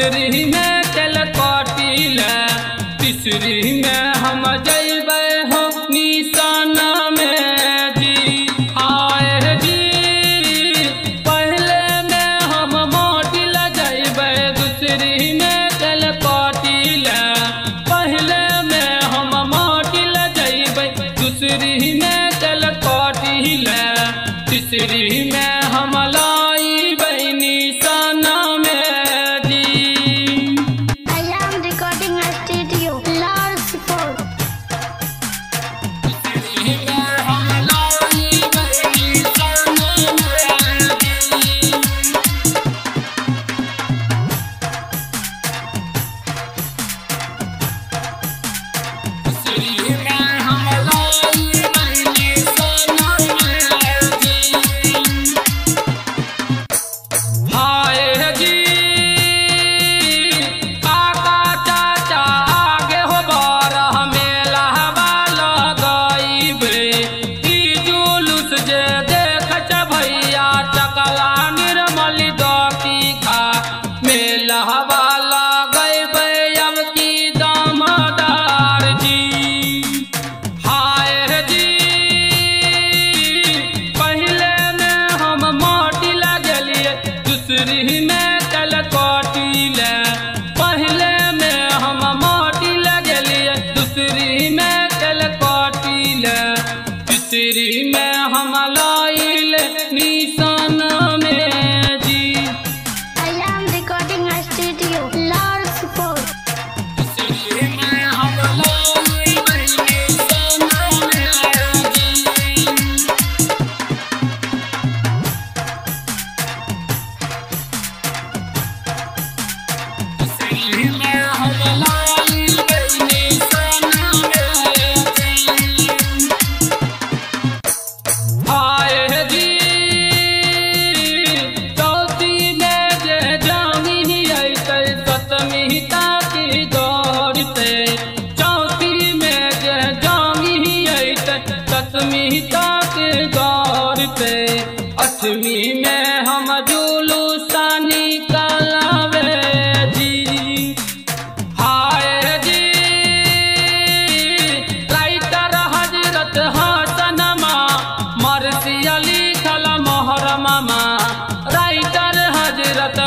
दूसरी में चल काटिला, तीसरी में हम जइबे हो निशाना में जी। आए जी पहले में हम मोटिल जइबे, दूसरी में चल काटिला, पहले में हम मोटिल जइबे, दूसरी में चल काटिला, तीसरी में हम लाइबे निशाना में जी। I am recording a studio, Lars Ford. तीसरी में हम लाइबे निशाना में जी। तीसरी में हम लाइबे निशाना में जी। हाय जी काका चाचा आगे हो बारह मेला वाला गईबे, ई जुलूस जे देख भैया चकला निर्मल दकी खा मेला वाला गईबे अब की दामदार जी। हाय जी पहले में हम मोटी लगलिए, दूसरी में चल काटिले, पहले में हम मोटी लगलिए, दूसरी में चल काटिले, तीसरी में हम लाइले निशाना में जी। I am recording a studio, Lars Ford. तीसरी में हम लाइले निशाना में जी। तीसरी में हम लाइले निशाना में जी। हाय जी चौथी में जे जामी अइतै, सतमी ताकी दौड़ते, चौथी में जे जामी अइतै, सतमी ताकी दौड़ते, अठवीं में हम जुलूस निकालबे जी। हाय जी राइटर हजरत हसनमा मरसिया लिखल मोहर मामा, राइटर हजरत